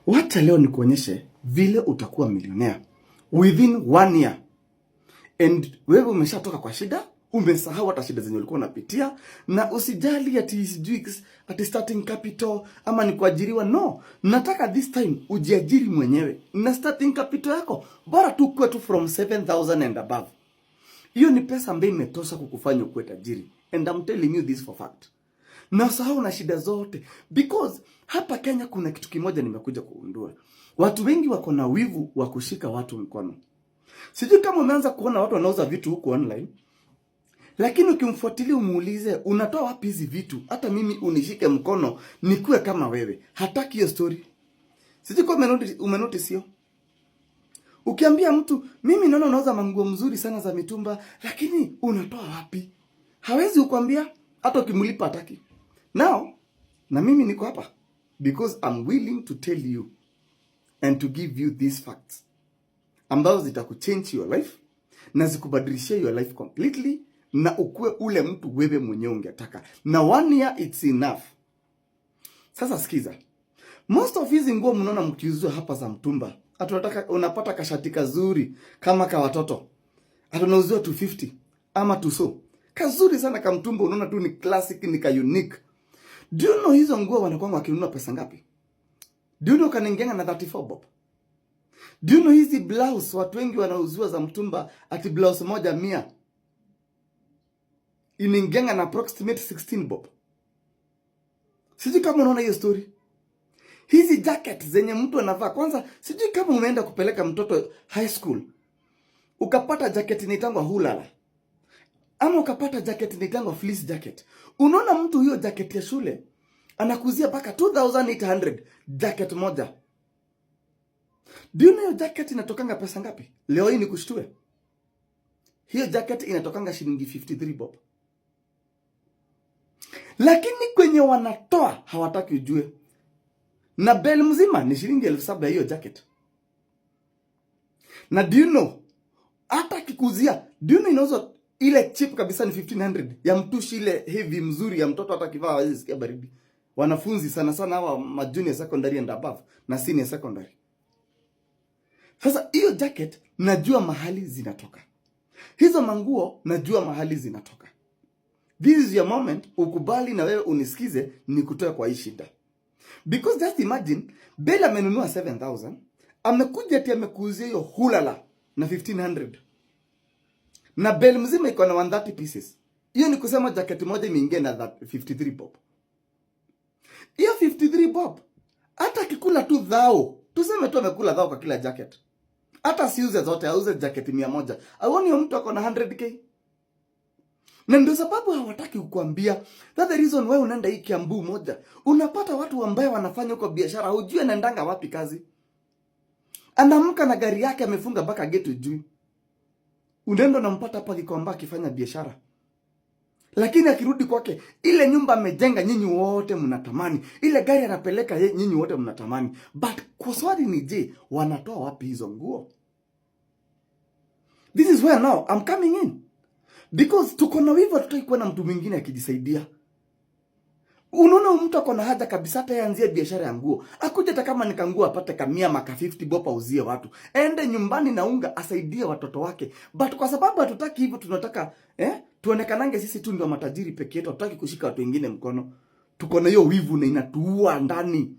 Wacha leo nikuonyeshe vile utakuwa milionea within 1 year. And wewe umeshatoka kwa shida, umesahau hata shida zenye ulikuwa unapitia, na usijali ati starting capital ama ni kuajiriwa. No, nataka this time ujiajiri mwenyewe na starting capital yako bora tu kuwe tu from 7,000 and above. Hiyo ni pesa ambayo imetosha kukufanya ukuwe tajiri, and I'm telling you this for fact. Na sahau na shida zote, because hapa Kenya kuna kitu kimoja nimekuja kuundua. Watu wengi wako na wivu wa kushika watu mkono. Sijui kama umeanza kuona watu wanauza vitu huko online, lakini ukimfuatilia umuulize unatoa wapi hizi vitu, hata mimi unishike mkono nikuwe kama wewe, hataki hiyo story. Sijui kama umenotice hiyo. Ukiambia mtu mimi naona unauza manguo mzuri sana za mitumba, lakini unatoa wapi, hawezi kukwambia, hata ukimlipa hataki. Now, na mimi niko hapa because I'm willing to tell you and to give you these facts ambazo zitakuchange your life na zikubadilishia your life completely, na ukue ule mtu wewe mwenyewe ungetaka. Na 1 year it's enough. Sasa sikiza. Most of hizi nguo mnaona mkiuzwa hapa za mtumba, atunataka unapata kashati kazuri kama ka watoto, atunauziwa 250 ama 200. Kazuri sana kama mtumba, unaona tu ni classic, ni ka unique. Do you know hizo nguo wanakuwa wakinunua pesa ngapi? Do you know kanengenga na 34 bob? Do you know hizi blouse watu wengi wanauziwa za mtumba ati blouse moja 100 inengenga na approximate 16 bob? Sijui kama unaona hiyo story. Hizi jacket zenye mtu anavaa, kwanza sijui kama umeenda kupeleka mtoto high school ukapata jacket inaitangwa hulala, ama ukapata jacket inaitangwa fleece jacket. Unaona mtu hiyo jacket ya shule anakuzia paka 2,800 jacket moja. Do you know hiyo jacket inatokanga pesa ngapi? Leo hii nikushtue. Hiyo jacket inatokanga shilingi 53 bob. Lakini kwenye wanatoa hawataki ujue. Na bel mzima ni shilingi 7,000 hiyo jacket. Na do you know, hata kikuzia, do you know inauzwa ile cheap kabisa ni 1,500 ya mtushi, ile heavy mzuri ya mtoto hata kivaa hawezi sikia baridi. Wanafunzi sana sana hawa ma junior secondary and above na senior secondary. Sasa hiyo jacket najua mahali zinatoka. Hizo manguo najua mahali zinatoka. This is your moment, ukubali na wewe unisikize nikutoe kwa hii shida. Because just imagine, Bella amenunua 7,000, amekuja ati amekuuzia hiyo hulala na 1,500. Na bell mzima iko na 130 pieces. Hiyo ni kusema jacket moja imeingia na 53 bob. Hiyo 53 bob, hata kikula tu dhao, tuseme tu amekula dhao kwa kila jacket, hata siuze zote, auze jacket 100, auoni mtu ako na 100k. Na ndio sababu hawataki kukuambia. That's the reason why unaenda hii Kiambu moja, unapata watu ambao wanafanya huko biashara, hujui anaendanga wapi kazi. Anaamka na gari yake amefunga mpaka gate juu. Unaenda unampata hapa Gikomba akifanya biashara. Lakini akirudi kwake, ile nyumba amejenga nyinyi wote mnatamani, ile gari anapeleka nyinyi wote mnatamani. But kwa swali ni je, wanatoa wapi hizo nguo? This is where now I'm coming in. Because tuko na wivu, tutaki kuwa na mtu mwingine akijisaidia. Unaona mtu ako na haja kabisa hata yaanzie biashara ya nguo. Akuja hata kama nikanguo apate kamia maka 50 bob auzie watu. Ende nyumbani na unga asaidie watoto wake. But kwa sababu hatutaki hivyo, tunataka tuonekanange sisi tu ndio matajiri pekee yetu, hatutaki kushika watu wengine mkono. Tuko na hiyo wivu na inatuua ndani.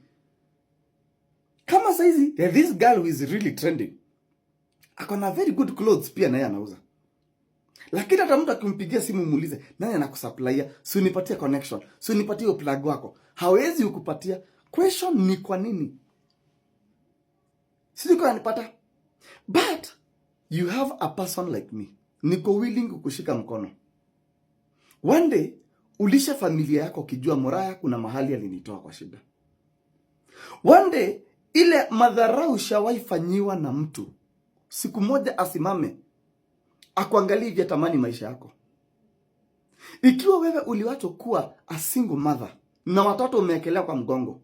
Kama saizi this girl who is really trending, ako na very good clothes pia naye anauza. Lakini hata mtu akimpigia simu muulize nani anakusupplyia, si unipatie connection, si unipatie plug wako, hawezi ukupatia. Question ni kwa nini? Sisi kwa nipata. But you have a person like me, niko willing kukushika mkono. One day ulisha familia yako kijua Moraya kuna mahali alinitoa kwa shida. One day ile madharau shawaifanyiwa na mtu, siku moja asimame akuangalie vya tamani maisha yako. Ikiwa wewe uliwacho kuwa a single mother na watoto umeekelea kwa mgongo,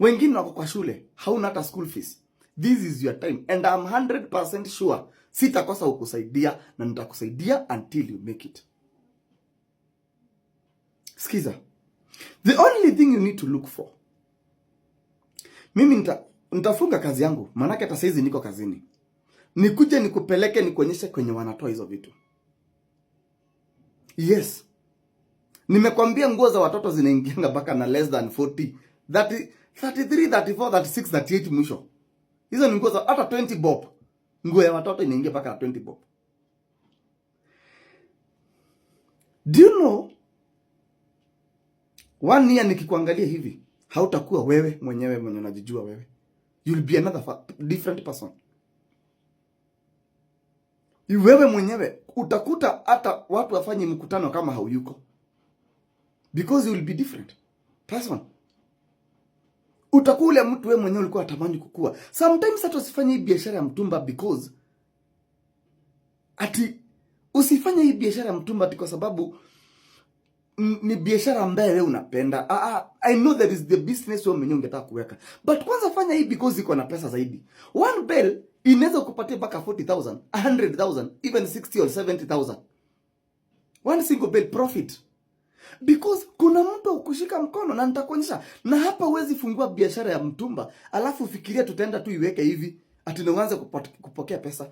wengine wako kwa shule, hauna hata school fees, this is your time and I'm 100% sure sitakosa kukusaidia na nitakusaidia until you make it. Skiza, the only thing you need to look for, Mimi nitafunga kazi yangu, maanake hata saizi niko kazini. Nikuje nikupeleke nikuonyeshe kwenye wanatoa hizo vitu. Yes. Nimekwambia nguo za watoto zinaingianga mpaka na less than 40, 30, 33, 34, 36, 38 mwisho. Hizo ni nguo za hata 20 bob. Nguo ya watoto inaingia mpaka na 20 bob. Do you know, 1 year nikikuangalia hivi, hautakuwa wewe mwenyewe mwenye unajijua wewe. You'll be another different person. Wewe mwenyewe utakuta hata watu wafanye mkutano kama hauyuko. Because you will be different person. Utakuwa ule mtu wewe mwenyewe ulikuwa unatamani kukua. Sometimes hata usifanye hii biashara ya mtumba because usifanye hii biashara ya mtumba kwa sababu ni biashara ambayo wewe unapenda. I know there is the business wewe mwenyewe ungetaka kuweka. But kwanza fanya hii because iko na pesa zaidi. One bell inaweza kukupatia mpaka 40,000, 100,000, even 60 or 70,000. One single bell profit. Because kuna mtu ukushika mkono na nitakuonyesha. Na hapa huwezi fungua biashara ya mtumba alafu fikiria tutaenda tu iweke hivi ati unaanza kupokea pesa.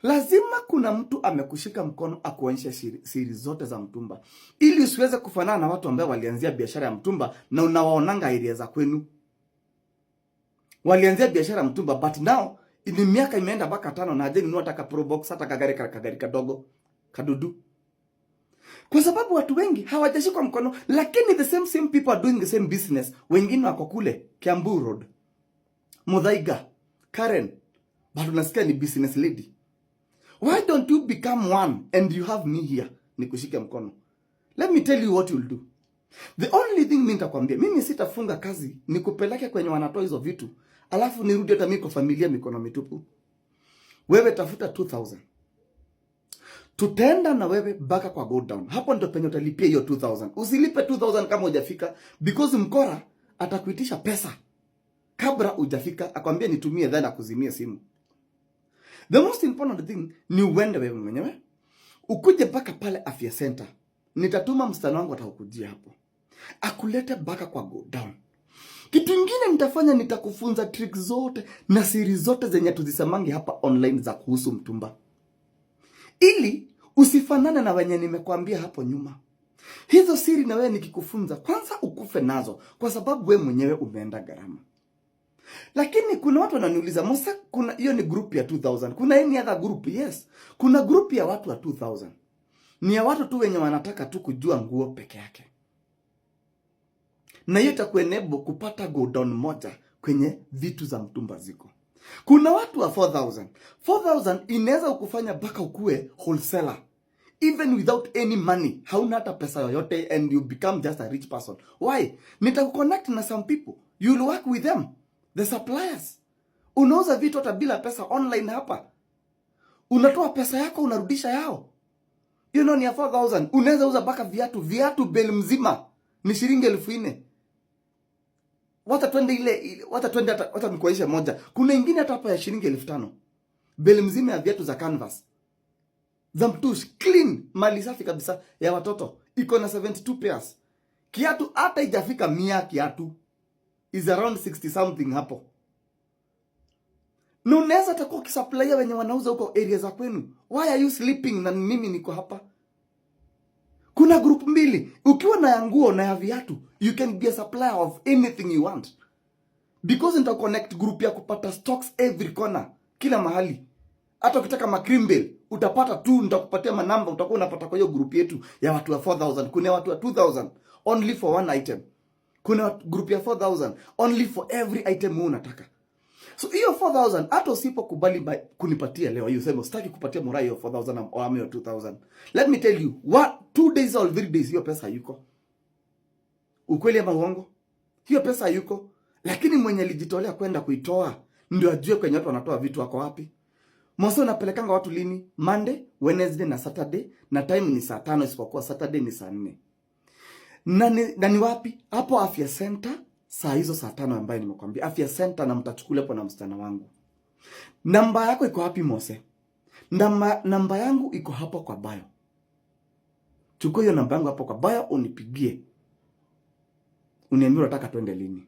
Lazima kuna mtu amekushika mkono akuonyesha siri zote za mtumba. Ili usiweze kufanana na watu ambao walianzia biashara ya mtumba na unawaonanga area za kwenu. Walianzia biashara ya mtumba but now ni miaka imeenda mpaka 5 na haja ninunua hata pro box hata kagari kadogo kadudu. Kwa sababu watu wengi hawajashikwa mkono, lakini the same people are doing the same business. Wengine wako kule Kiambu Road, Muthaiga, Karen, but unasikia ni business lady. Why don't you become one and you have me here nikushike mkono? Let me tell you what you'll do. The only thing mimi nitakwambia, mimi sitafunga kazi nikupeleke kwenye wanatoa hizo vitu alafu nirudi hata mimi kwa familia mikono mitupu. Wewe tafuta 2,000. Tutaenda na wewe baka kwa go down. Hapo ndio penye utalipia hiyo 2,000. Usilipe 2,000 kama hujafika because mkora atakuitisha pesa kabla hujafika, akwambia nitumie then akuzimie simu. The most important thing ni uende wewe mwenyewe. Ukuje baka pale afya center. Nitatuma msichana wangu atakujia hapo. Akulete baka kwa go down. Kitu kingine nitafanya, nitakufunza tricks zote na siri zote zenye tuzisemangi hapa online za kuhusu mtumba. Ili usifanane na wenye nimekwambia hapo nyuma. Hizo siri na wewe nikikufunza, kwanza ukufe nazo kwa sababu wewe mwenyewe umeenda gharama. Lakini kuna watu wananiuliza, "Musa, kuna hiyo ni group ya 2,000. Kuna any other group?" Yes. Kuna group ya watu wa 2,000. Ni ya watu tu wenye wanataka tu kujua nguo peke yake. Na hiyo itakuenable kupata go down moja kwenye vitu za mtumba ziko. Kuna watu wa 4,000. 4,000 inaweza kukufanya baka ukue wholesaler. Even without any money. Hauna hata pesa yoyote and you become just a rich person. Why? Nitakuconnect na some people. You'll work with them. The suppliers. Unauza vitu hata bila pesa online hapa. Unatoa pesa yako unarudisha yao. You know ni ya 4,000. Unaweza uza baka viatu beli mzima ni shilingi 4,000. Wata twende hata nikuonyeshe moja. Kuna ingine hata hapa ya shilingi 5,000. Beli mzima ya viatu za canvas. Za mtush, clean, mali safi kabisa ya watoto. Iko na 72 pairs. Kiatu hata haijafika 100 kiatu. Is around 60 something hapo. Na unaweza takuwa ukisupply wenye wanauza huko area za kwenu. Why are you sleeping na mimi niko hapa? Kuna group mbili. Ukiwa na ya nguo na ya viatu, you can be a supplier of anything you want. Because nita connect group ya kupata stocks every corner. Kila mahali. Hata ukitaka makrimbel, utapata tu, nitakupatia manamba, utakuwa unapata kwa hiyo group yetu ya watu wa 4,000. Kuna watu wa 2,000 only for one item. Kuna group ya 4,000 only for every item unataka. So hiyo 4,000 hata usipokubali kunipatia leo, you say mstaki kupatia Murai hiyo 4,000 au ame 2,000. Let me tell you, 2 days or 3 days hiyo pesa yuko. Ukweli ama uongo? Hiyo pesa yuko. Lakini mwenye alijitolea kwenda kuitoa ndio ajue kwenye watu wanatoa vitu wako wapi. Mwanzo napelekanga watu lini? Monday, Wednesday na Saturday, na time ni saa 5 isipokuwa Saturday ni saa 4. Na ni wapi? Hapo afya center. Saa hizo saa 5 ambaye nimekwambia afya center, na mtachukua hapo na msichana wangu. Namba yako iko wapi Mose? Namba yangu iko hapo kwa bio. Chukua hiyo namba yangu hapo kwa bio, unipigie. Uniambie unataka twende lini.